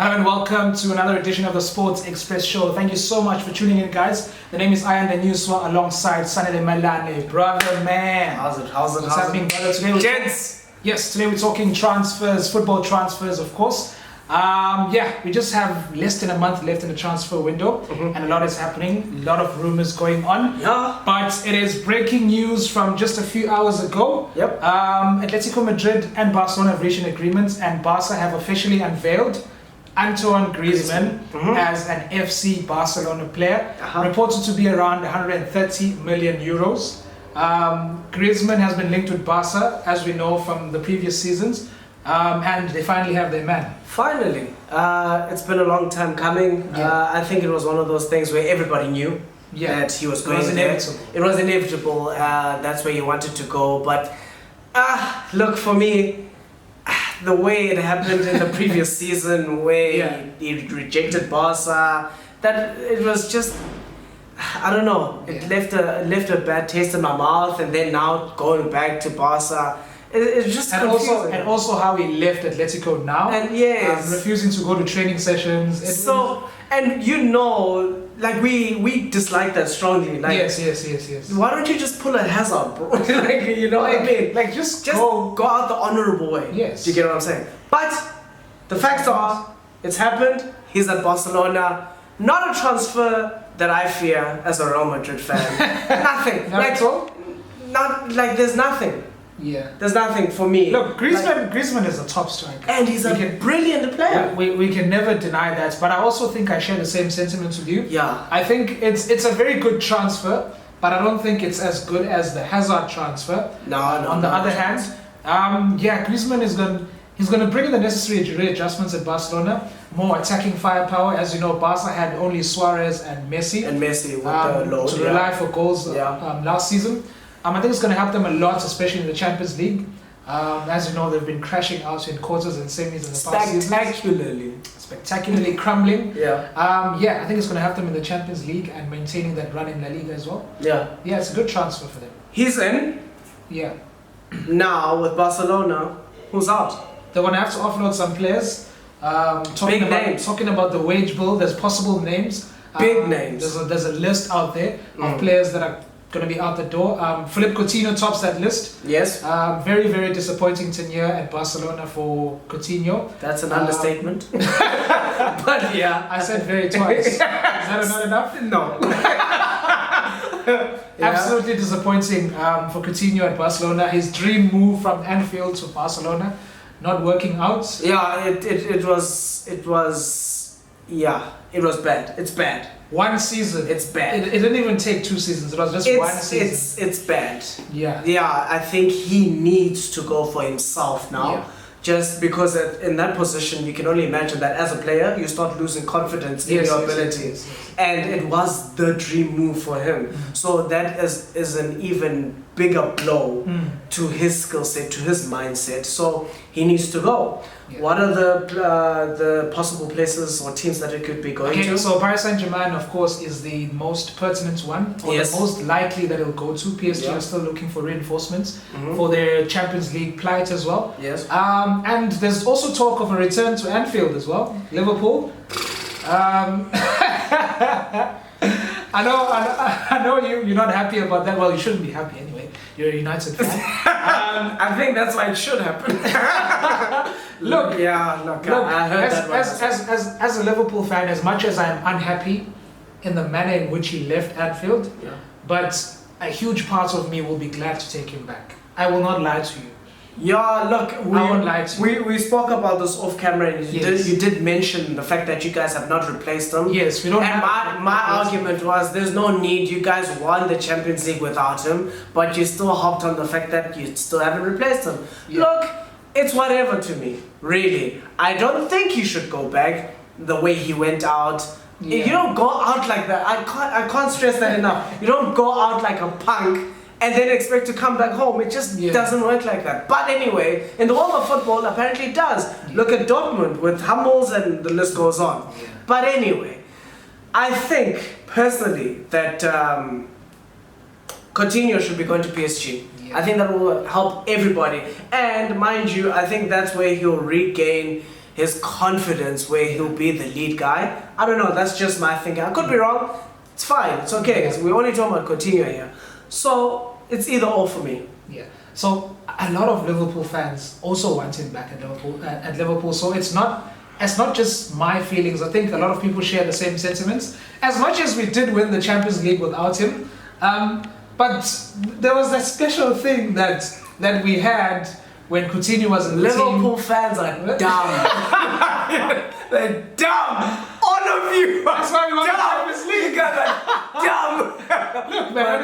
Hello and welcome to another edition of the Sports Express Show. Thank you so much for tuning in, guys. The name is Ian the Newswa alongside Sanele Malane. Brother, man. How's it? What's happening, brother? Today we're talking transfers, football transfers, of course. We just have less than a month left in the transfer window, and a lot is happening, a lot of rumors going on. Yeah. But it is breaking news from just a few hours ago. Yep. Atletico Madrid and Barcelona have reached an agreement, and Barca have officially unveiled Antoine Griezmann as an FC Barcelona player, reported to be around 130 million euros. Griezmann has been linked with Barca, as we know from the previous seasons, and they finally have their man. Finally. It's been a long time coming. Yeah. I think it was one of those things where everybody knew that he was going there. It was inevitable. That's where he wanted to go. But look, for me, the way it happened in the previous season, where he rejected Barca, that it was just, I don't know. It left a bad taste in my mouth, and then now going back to Barca, it's just confusing. And also how he left Atletico now, and refusing to go to training sessions. Like we dislike that strongly. Like, yes. Why don't you just pull a Hazard, bro? Like, you know what I mean? Like just go out the honorable way. Yes. Do you get what I'm saying? But the facts are, it's happened. He's at Barcelona. Not a transfer that I fear as a Real Madrid fan. Nothing. Not at all? Not like there's nothing. Yeah. There's nothing for me. Look, Griezmann is a top striker. And he's a brilliant player. We can never deny that, but I also think I share the same sentiments with you. Yeah. I think it's a very good transfer, but I don't think it's as good as the Hazard transfer. No. On the other hand, Griezmann he's going to bring in the necessary readjustments at Barcelona, more attacking firepower. As you know, Barca had only Suarez and Messi. With the load, to rely for goals last season. I think it's going to help them a lot, especially in the Champions League. As you know, they've been crashing out in quarters and semis in the past season. Spectacularly crumbling. I think it's going to help them in the Champions League and maintaining that run in La Liga as well. Yeah, it's a good transfer for them. He's in. Yeah. Now with Barcelona, who's out? They're going to have to offload some players. Talking about the wage bill, there's possible names. Big names. There's a list out there of players that are going to be out the door. Philippe Coutinho tops that list. Yes. Very, very disappointing tenure at Barcelona for Coutinho. That's an understatement. But I said very twice. Is that not enough? No. Absolutely disappointing for Coutinho at Barcelona. His dream move from Anfield to Barcelona not working out. Yeah, it was bad. It's bad. One season. It's bad. It didn't even take 2 seasons. It was just one season. It's bad. Yeah. I think he needs to go for himself now. Yeah. Just because in that position, you can only imagine that as a player, you start losing confidence in your abilities. And it was the dream move for him. So that is an even bigger blow to his skill set, to his mindset. So he needs to go. Yeah. What are the possible places or teams that it could be going to? So Paris Saint-Germain, of course, is the most pertinent one, or the most likely that it'll go to. PSG are still looking for reinforcements for their Champions League plight as well. Yes. And there's also talk of a return to Anfield as well. Liverpool. I know you're not happy about that. Well, you shouldn't be happy anyway. You're a United fan. I think that's why it should happen. Look, I heard as a Liverpool fan, as much as I'm unhappy in the manner in which he left Anfield, but a huge part of me will be glad to take him back. I will not lie to you. Yeah, look, I won't lie to you. We spoke about this off camera, and you did mention the fact that you guys have not replaced them. Yes, we don't. And my argument was there's no need. You guys won the Champions League without him, but you still hopped on the fact that you still haven't replaced him. Yeah. Look, it's whatever to me, really. I don't think he should go back the way he went out. You don't go out like that. I can't stress that enough. You don't go out like a punk and then expect to come back home. It just doesn't work like that. But anyway, in the world of football, apparently it does. Look at Dortmund with Hummels, and the list goes on. But anyway, I think personally that Coutinho should be going to PSG. I think that will help everybody. And mind you, I think that's where he'll regain his confidence where he'll be the lead guy. I don't know, that's just my thinking. I could be wrong. It's fine. It's okay. We're only talking about Coutinho here. So it's either or for me. Yeah. So a lot of Liverpool fans also want him back at Liverpool. So it's not just my feelings. I think a lot of people share the same sentiments. As much as we did win the Champions League without him, but there was that special thing that we had when Coutinho was in the Liverpool team. fans are dumb. They're dumb. All of you. That's why we won the Champions League. You guys are dumb. Look, man,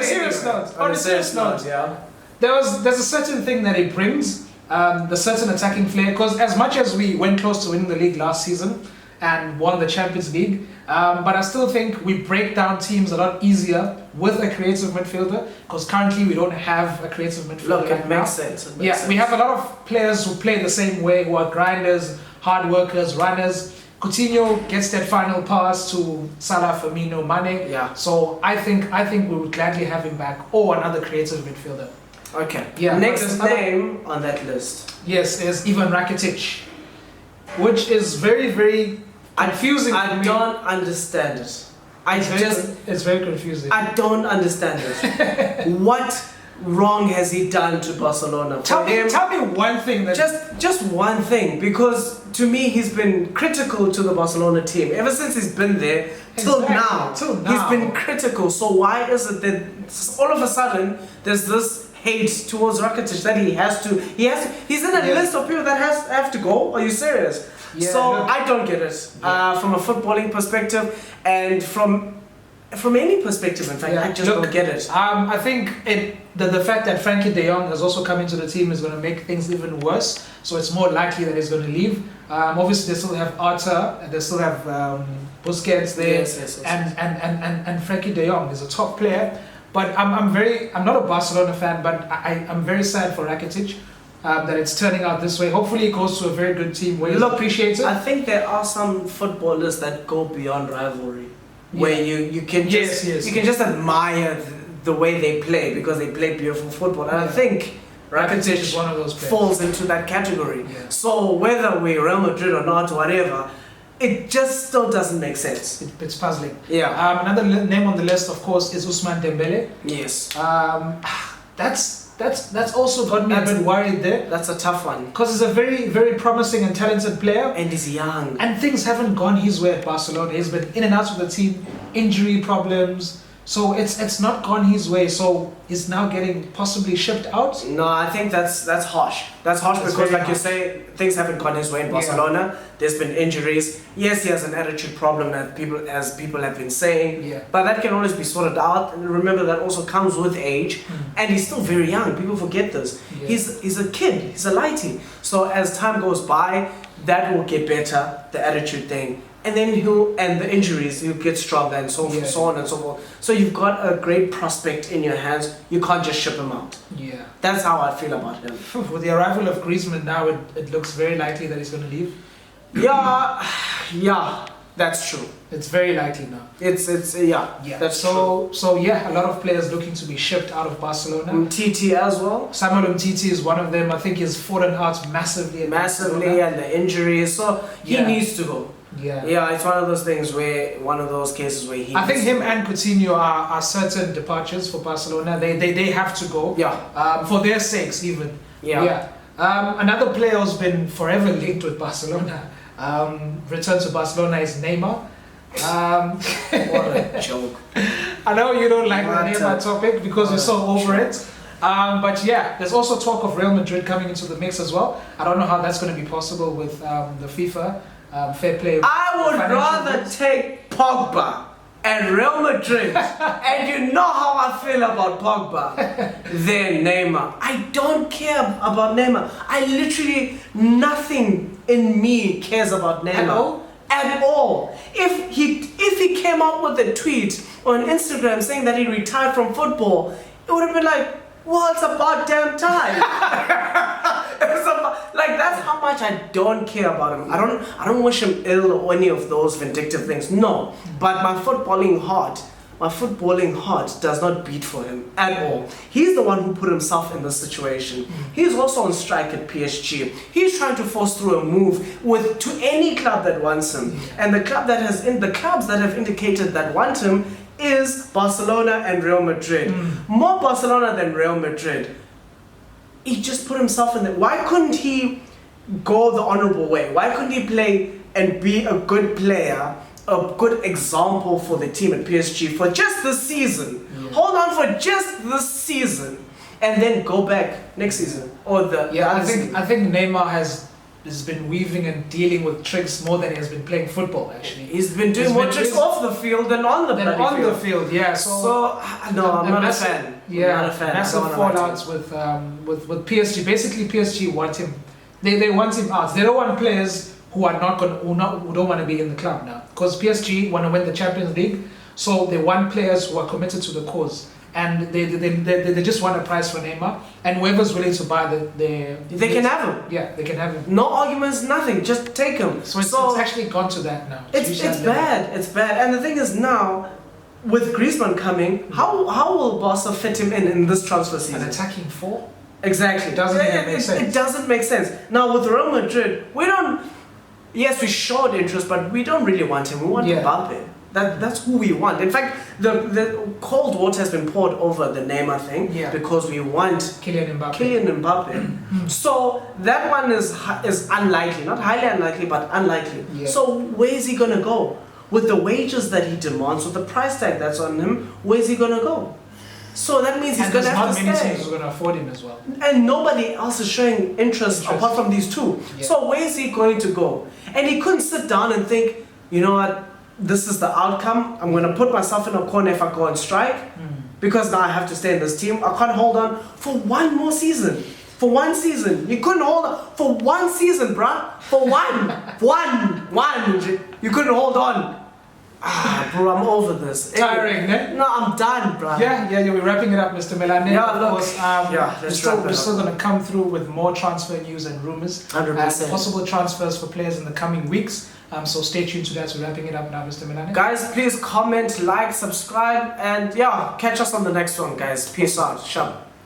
on a serious note, yeah. there's a certain thing that he brings, the certain attacking flair. Because as much as we went close to winning the league last season and won the Champions League, but I still think we break down teams a lot easier with a creative midfielder. Because currently we don't have a creative midfielder. Look, it makes sense. We have a lot of players who play the same way, who are grinders, hard workers, runners. Coutinho gets that final pass to Salah, Firmino, Mane. Yeah. So I think we would gladly have him back, or another creative midfielder. Okay. Yeah. Next name on that list. Yes, is Ivan Rakitic, which is very, very confusing. I don't understand it. It's very confusing. I don't understand it. What wrong has he done to Barcelona? Tell me one thing that just one thing, because to me he's been critical to the Barcelona team ever since he's been there till now. He's been critical. So why is it that all of a sudden there's this hate towards Rakitic that he's in a list of people that have to go? Are you serious? Yeah, so look, I don't get it from a footballing perspective and from any perspective. In fact, I just don't get it. I think the fact that Frankie De Jong has also come into the team is going to make things even worse. So it's more likely that he's going to leave. Obviously, they still have Arta, and they still have Busquets there, Yes. and Frankie De Jong is a top player. But I'm not a Barcelona fan, but I'm very sad for Rakitic. That it's turning out this way. Hopefully it goes to a very good team where he'll appreciate it. I think there are some footballers that go beyond rivalry, where you can just you can just admire the way they play because they play beautiful football. And I think Rakitic is one of those players. Falls into that category. Yeah. So whether we're Real Madrid or not, whatever, it just still doesn't make sense. It's puzzling. Yeah. Another name on the list, of course, is Ousmane Dembele. Yes. That's also got me a bit worried there. That's a tough one. Because he's a very, very promising and talented player. And he's young. And things haven't gone his way at Barcelona. He's been in and out of the team, injury problems. So it's not gone his way. So he's now getting possibly shipped out. No, I think that's harsh. That's harsh because, like you say, things haven't gone his way in Barcelona. Yeah. There's been injuries. Yes, he has an attitude problem, as people have been saying. Yeah. But that can always be sorted out. And remember, that also comes with age. And he's still very young. People forget this. Yeah. He's a kid. He's a lighty. So as time goes by, that will get better. The attitude thing. And then the injuries, he'll get stronger and so on and so forth. So you've got a great prospect in your hands. You can't just ship him out. Yeah. That's how I feel about him. With the arrival of Griezmann now, it looks very likely that he's going to leave. Yeah, that's true. It's very likely now. It's that's true. So a lot of players looking to be shipped out of Barcelona. Umtiti as well. Samuel Umtiti is one of them. I think he's fallen out massively. And the injuries. So he needs to go. Yeah, it's one of those things cases where he. I think him and Coutinho are certain departures for Barcelona. They have to go. Yeah. For their sakes, even. Yeah. Another player who's been forever linked with Barcelona, return to Barcelona, is Neymar. What a joke. I know you don't like the Neymar topic because you're so over it. But yeah, there's also talk of Real Madrid coming into the mix as well. I don't know how that's going to be possible with the FIFA. Fair play. I would rather take Pogba and Real Madrid, and you know how I feel about Pogba, than Neymar. I don't care about Neymar. Nothing in me cares about Neymar. At all. If he came out with a tweet on Instagram saying that he retired from football, it would have been like, well, it's about damn time. That's how much I don't care about him. I don't wish him ill or any of those vindictive things. No. But my footballing heart my footballing heart does not beat for him at all. He's the one who put himself in this situation. He's also on strike at PSG. He's trying to force through a move to any club that wants him. And the clubs that have indicated that want him is Barcelona and Real Madrid. More Barcelona than Real Madrid. He just put himself in there. Why couldn't he go the honorable way? Why couldn't he play and be a good player, a good example for the team at PSG for just this season? Hold on for just this season, and then go back next season or I think Neymar has been weaving and dealing with tricks more than he has been playing football. Actually, he's been doing more tricks off the field than on the field. Yeah. So no, I'm not a fan. Yeah, I'm not a fan. Massive fallouts with PSG. Basically, PSG want him. They want him out. They don't want players who don't want to be in the club now, because PSG want to win the Champions League. So they want players who are committed to the cause, and they just want a price for Neymar, and whoever's willing to buy they can have him. Yeah, they can have him. No arguments, nothing. Just take him. So it's actually gone to that now. It's bad. It's bad. And the thing is now, with Griezmann coming, how will Barca fit him in this transfer season? An attacking four. Exactly. It doesn't make sense. It doesn't make sense. Now with Real Madrid, we don't. Yes, we showed interest, but we don't really want him. We want Mbappe. That's who we want. In fact, the cold water has been poured over the Neymar thing because we want Kylian Mbappe. So that one is unlikely, not highly unlikely, but unlikely. Yeah. So where is he gonna go with the wages that he demands, with the price tag that's on him? Where is he gonna go? So that means he's gonna have to stay. Not many teams are gonna afford him as well. And nobody else is showing interest apart from these two. Yeah. So where is he going to go? And he couldn't sit down and think, you know what? This is the outcome. I'm going to put myself in a corner if I go on strike because now I have to stay in this team. I can't hold on for one more season. For one season. You couldn't hold on for one season, bruh. For one. one. You couldn't hold on. Bro, I'm over this. Tiring, eh? No, I'm done, bruh. Yeah, we're wrapping it up, Mr. Melanin. Yeah, of look. Course, we're still going to come through with more transfer news and rumors. 100%. Possible transfers for players in the coming weeks. So stay tuned to that. We're wrapping it up now, Mr. Melanin. Guys, please comment, like, subscribe, and catch us on the next one, guys. Peace out. Shab.